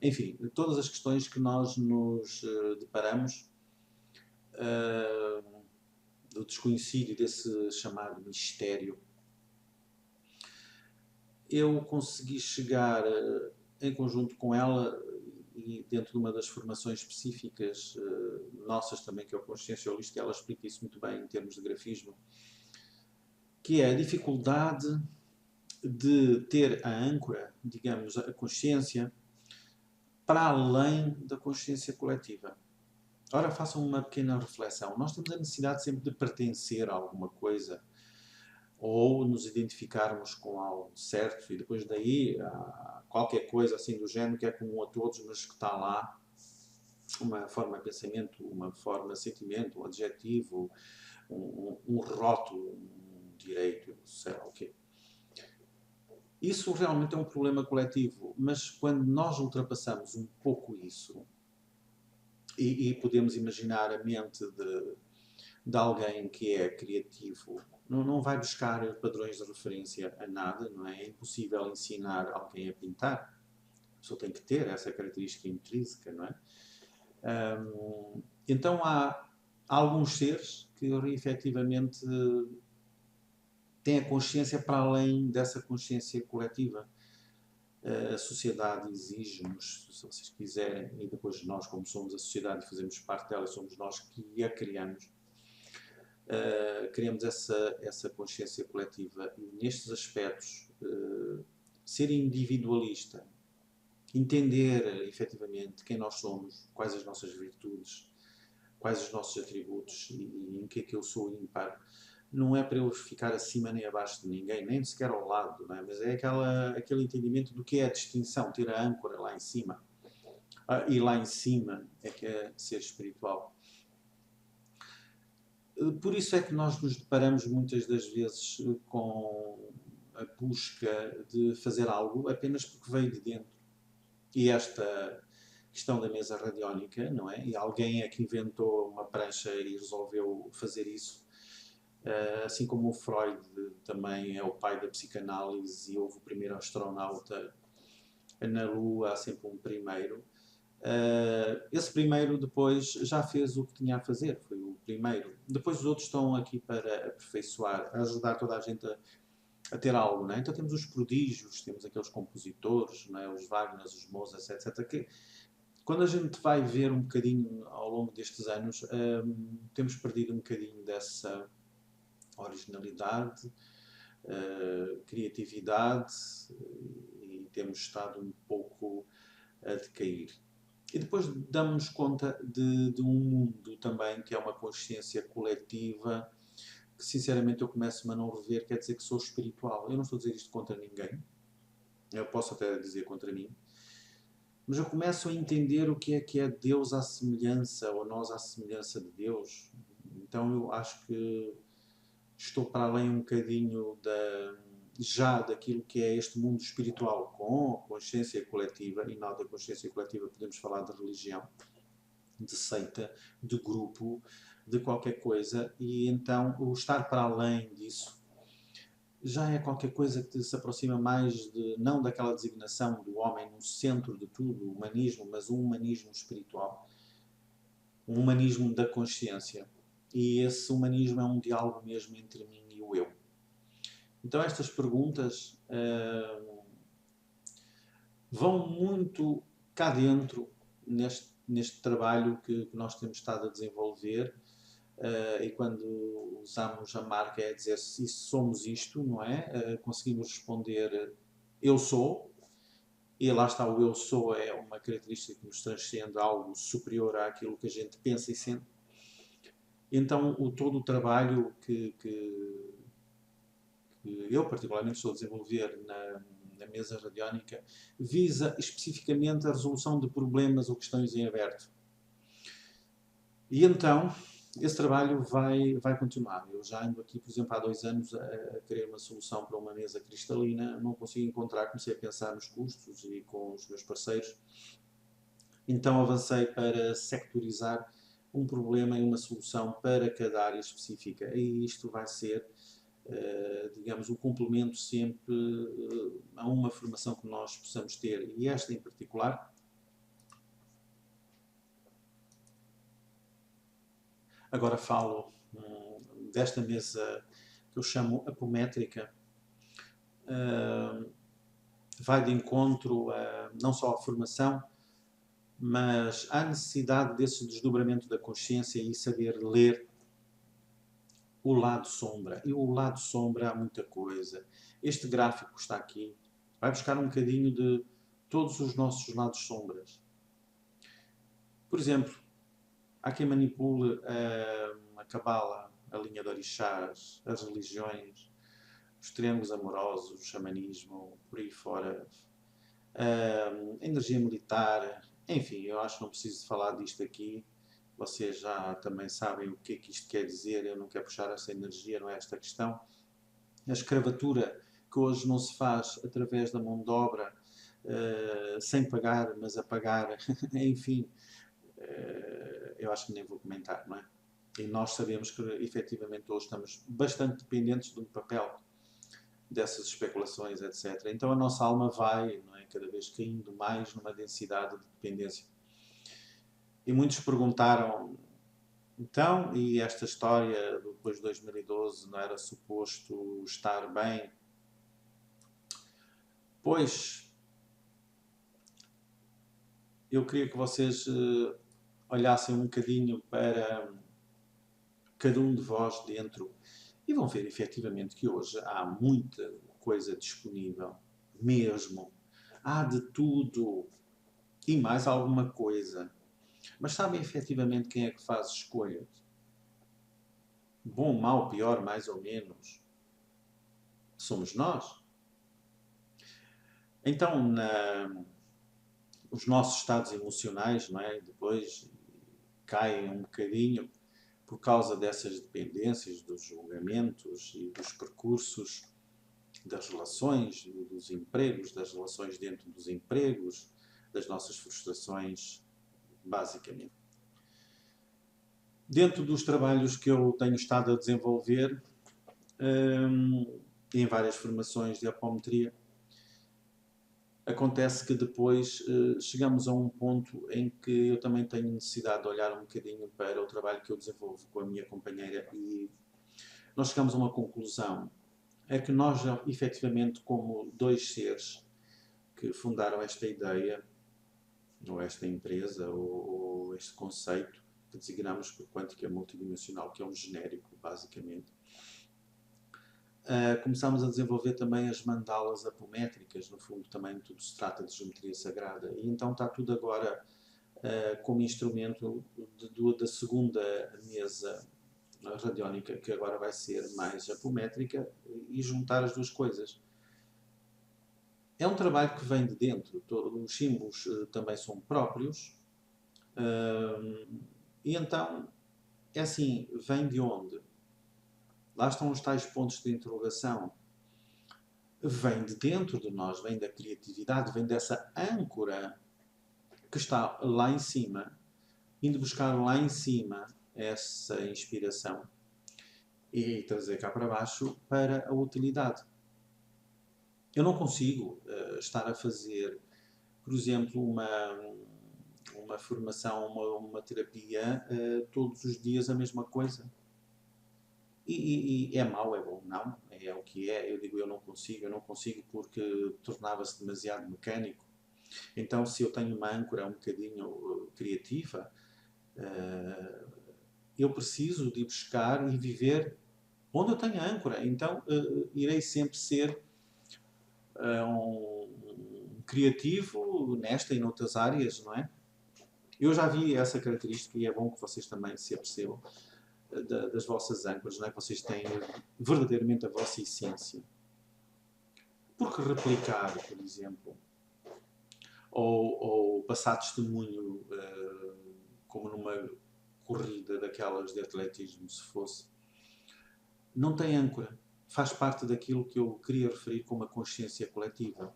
enfim, todas as questões que nós nos deparamos, do desconhecido e desse chamado mistério. Eu consegui chegar em conjunto com ela e dentro de uma das formações específicas nossas também, que é o Consciência Holística, ela explica isso muito bem em termos de grafismo, que é a dificuldade de ter a âncora, digamos, a consciência, para além da consciência coletiva. Ora, façam uma pequena reflexão. Nós temos a necessidade sempre de pertencer a alguma coisa ou nos identificarmos com algo certo e depois daí qualquer coisa assim do género que é comum a todos, mas que está lá, uma forma de pensamento, uma forma de sentimento, um adjetivo, um rótulo, um direito, sei lá o quê. Isso realmente é um problema coletivo, mas quando nós ultrapassamos um pouco isso e podemos imaginar a mente de alguém que é criativo, não vai buscar padrões de referência a nada, não é? É impossível ensinar alguém a pintar. A pessoa tem que ter essa característica intrínseca, não é? Então há alguns seres que efetivamente têm a consciência para além dessa consciência coletiva. A sociedade exige-nos, se vocês quiserem, e depois nós, como somos a sociedade e fazemos parte dela, somos nós que a criamos, criamos essa consciência coletiva e nestes aspectos ser individualista, entender efetivamente quem nós somos, quais as nossas virtudes, quais os nossos atributos e em que é que eu sou ímpar, não é para eu ficar acima nem abaixo de ninguém, nem sequer ao lado, não é? Mas é aquele entendimento do que é a distinção, ter a âncora lá em cima. E lá em cima é que é ser espiritual. Por isso é que nós nos deparamos muitas das vezes com a busca de fazer algo apenas porque veio de dentro. E esta questão da mesa radiónica, não é? E alguém é que inventou uma prancha e resolveu fazer isso. Assim como o Freud também é o pai da psicanálise e houve o primeiro astronauta na Lua, há sempre um primeiro. Esse primeiro depois já fez o que tinha a fazer, foi o primeiro. Depois os outros estão aqui para aperfeiçoar, ajudar toda a gente a ter algo, não é? Então temos os prodígios, temos aqueles compositores, não é? Os Wagner, os Mozart, etc. Que, quando a gente vai ver um bocadinho ao longo destes anos, temos perdido um bocadinho dessa originalidade, criatividade e temos estado um pouco a decair. E depois damos-nos conta de um mundo também que é uma consciência coletiva, que sinceramente eu começo-me a não rever, quer dizer que sou espiritual. Eu não estou a dizer isto contra ninguém, eu posso até dizer contra mim, mas eu começo a entender o que é Deus à semelhança, ou nós à semelhança de Deus. Então eu acho que estou para além um bocadinho já daquilo que é este mundo espiritual, com a consciência coletiva, e não da consciência coletiva podemos falar de religião, de seita, de grupo, de qualquer coisa, e então o estar para além disso já é qualquer coisa que se aproxima mais não daquela designação do homem no centro de tudo, o humanismo, mas um humanismo espiritual, um humanismo da consciência. E esse humanismo é um diálogo mesmo entre mim e o eu. Então estas perguntas vão muito cá dentro neste trabalho que nós temos estado a desenvolver. E quando usamos a marca é dizer se somos isto, não é? Conseguimos responder eu sou, e lá está o eu sou, é uma característica que nos transcende algo superior àquilo que a gente pensa e sente. Então todo o trabalho que eu particularmente estou a desenvolver na mesa radiónica visa especificamente a resolução de problemas ou questões em aberto. E então esse trabalho vai continuar. Eu já ando aqui, por exemplo, há 2 anos a querer uma solução para uma mesa cristalina, não consigo encontrar, comecei a pensar nos custos e com os meus parceiros. Então avancei para sectorizar um problema e uma solução para cada área específica. E isto vai ser, digamos, um complemento sempre a uma formação que nós possamos ter. E esta em particular, agora falo desta mesa que eu chamo apométrica, vai de encontro a, não só à formação, mas à necessidade desse desdobramento da consciência e saber ler o lado sombra. E o lado sombra há muita coisa. Este gráfico que está aqui vai buscar um bocadinho de todos os nossos lados sombras. Por exemplo, há quem manipule a cabala, a linha de orixás, as religiões, os triângulos amorosos, o xamanismo, por aí fora, a energia militar, enfim, eu acho que não preciso falar disto aqui. Vocês já também sabem o que é que isto quer dizer, eu não quero puxar essa energia, não é esta questão. A escravatura, que hoje não se faz através da mão de obra, sem pagar, mas a pagar, enfim, eu acho que nem vou comentar, não é? E nós sabemos que, efetivamente, hoje estamos bastante dependentes de um papel, dessas especulações, etc. Então a nossa alma vai, não é, cada vez caindo mais numa densidade de dependência. E muitos perguntaram, então, e esta história depois de 2012 não era suposto estar bem? Pois, eu queria que vocês olhassem um bocadinho para cada um de vós dentro e vão ver efetivamente que hoje há muita coisa disponível, mesmo. Há de tudo e mais alguma coisa. Mas sabem efetivamente quem é que faz escolhas? Bom, mau, pior, mais ou menos. Somos nós. Então, os nossos estados emocionais, não é? Depois caem um bocadinho por causa dessas dependências, dos julgamentos e dos percursos das relações, dos empregos, das relações dentro dos empregos, das nossas frustrações, basicamente. Dentro dos trabalhos que eu tenho estado a desenvolver, em várias formações de apometria, acontece que depois chegamos a um ponto em que eu também tenho necessidade de olhar um bocadinho para o trabalho que eu desenvolvo com a minha companheira e nós chegamos a uma conclusão. É que nós, efetivamente, como dois seres que fundaram esta ideia, ou esta empresa, ou este conceito, que designamos por quântica multidimensional, que é um genérico, basicamente, começámos a desenvolver também as mandalas apométricas, no fundo também tudo se trata de geometria sagrada, e então está tudo agora como instrumento da segunda mesa radiónica, que agora vai ser mais apométrica, e juntar as duas coisas. É um trabalho que vem de dentro. Os símbolos também são próprios. E então, é assim, vem de onde? Lá estão os tais pontos de interrogação. Vem de dentro de nós, vem da criatividade, vem dessa âncora que está lá em cima, indo buscar lá em cima essa inspiração e trazer cá para baixo para a utilidade. Eu não consigo estar a fazer, por exemplo, uma formação, uma terapia, todos os dias a mesma coisa. E é mau, é bom? Não, é o que é. Eu digo, eu não consigo porque tornava-se demasiado mecânico. Então, se eu tenho uma âncora um bocadinho criativa, eu preciso de buscar e viver onde eu tenho a âncora. Então, irei sempre ser um criativo nesta e noutras áreas, não é? Eu já vi essa característica e é bom que vocês também se apercebam das vossas âncoras, não é? Que vocês têm verdadeiramente a vossa essência. Porque replicar, por exemplo, ou passar testemunho como numa corrida daquelas de atletismo, se fosse, não tem âncora. Faz parte daquilo que eu queria referir como a consciência coletiva.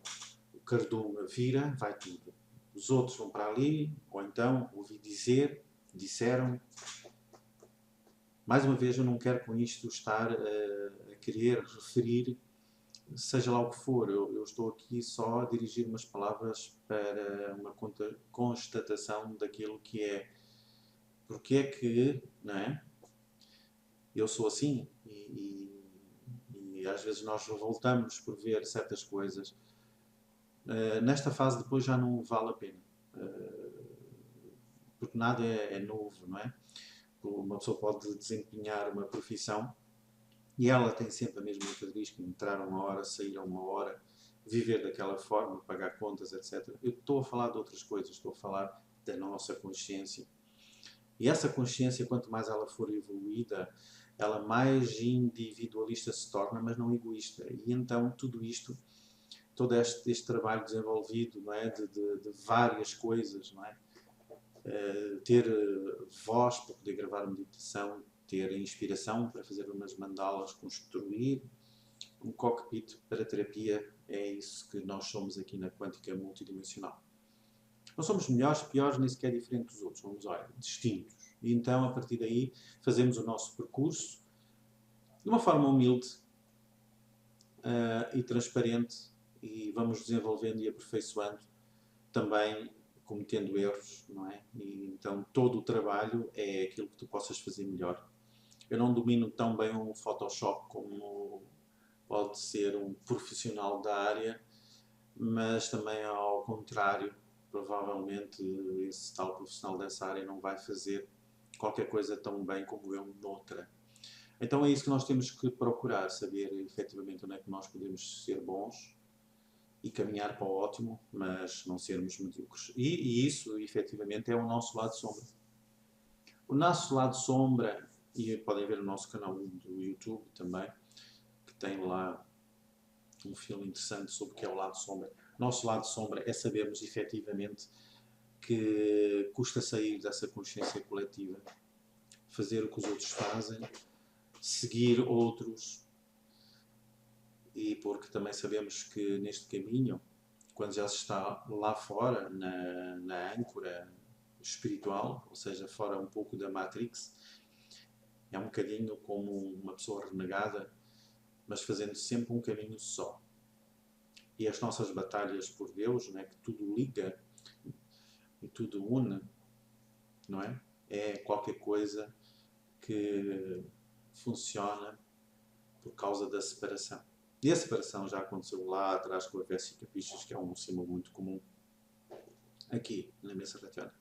O cardume vira, vai tudo. Os outros vão para ali, ou então ouvi dizer, disseram. Mais uma vez, eu não quero com isto estar a querer referir, seja lá o que for. Eu estou aqui só a dirigir umas palavras para uma constatação daquilo que é. Porque é que, não é? Eu sou assim e às vezes nós revoltamos por ver certas coisas. Nesta fase depois já não vale a pena. Porque nada é novo, não é? Uma pessoa pode desempenhar uma profissão e ela tem sempre a mesma característica: entrar uma hora, sair a uma hora, viver daquela forma, pagar contas, etc. Eu estou a falar de outras coisas, estou a falar da nossa consciência. E essa consciência, quanto mais ela for evoluída, ela mais individualista se torna, mas não egoísta. E então tudo isto, todo este trabalho desenvolvido, não é? de várias coisas, não é? Ter voz para poder gravar a meditação, ter inspiração para fazer umas mandalas, construir um cockpit para terapia, é isso que nós somos aqui na Quântica Multidimensional. Não somos melhores, piores, nem sequer diferentes dos outros, somos, olha, distintos. E então, a partir daí, fazemos o nosso percurso de uma forma humilde e transparente, e vamos desenvolvendo e aperfeiçoando, também cometendo erros, não é? E então todo o trabalho é aquilo que tu possas fazer melhor. Eu não domino tão bem um Photoshop como pode ser um profissional da área, mas também ao contrário, provavelmente esse tal profissional dessa área não vai fazer qualquer coisa tão bem como eu noutra. Então é isso que nós temos que procurar, saber efetivamente onde é que nós podemos ser bons e caminhar para o ótimo, mas não sermos medíocres. E isso, efetivamente, é o nosso lado sombra. O nosso lado sombra, e podem ver o nosso canal do YouTube também, que tem lá um filme interessante sobre o que é o lado sombra. Nosso lado sombra é sabermos, efetivamente, que custa sair dessa consciência coletiva, fazer o que os outros fazem, seguir outros, e porque também sabemos que neste caminho, quando já se está lá fora, na âncora espiritual, ou seja, fora um pouco da Matrix, é um bocadinho como uma pessoa renegada, mas fazendo sempre um caminho só. E as nossas batalhas por Deus, não é? Que tudo liga e tudo une, não é? É qualquer coisa que funciona por causa da separação. E a separação já aconteceu lá atrás com a Véssica Pichas, que é um símbolo muito comum aqui na mesa radiónica.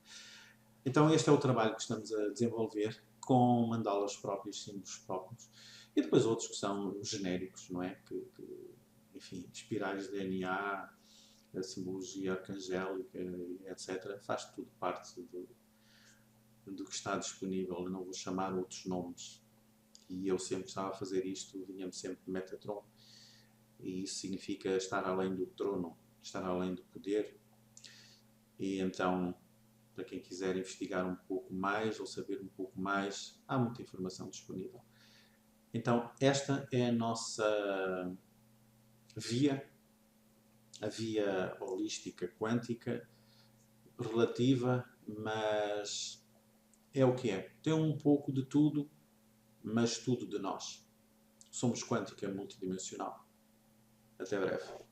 Então este é o trabalho que estamos a desenvolver com mandalas próprias, símbolos próprios, e depois outros que são genéricos, não é? Enfim, espirais de DNA, a simbologia arcangélica, etc., faz tudo parte do que está disponível. Eu não vou chamar outros nomes. E eu sempre estava a fazer isto, vinha-me sempre de Metatron. E isso significa estar além do trono, estar além do poder. E então, para quem quiser investigar um pouco mais ou saber um pouco mais, há muita informação disponível. Então, esta é a nossa via, a via holística quântica, relativa, mas é o que é. Tem um pouco de tudo, mas tudo de nós. Somos quântica multidimensional. Até breve.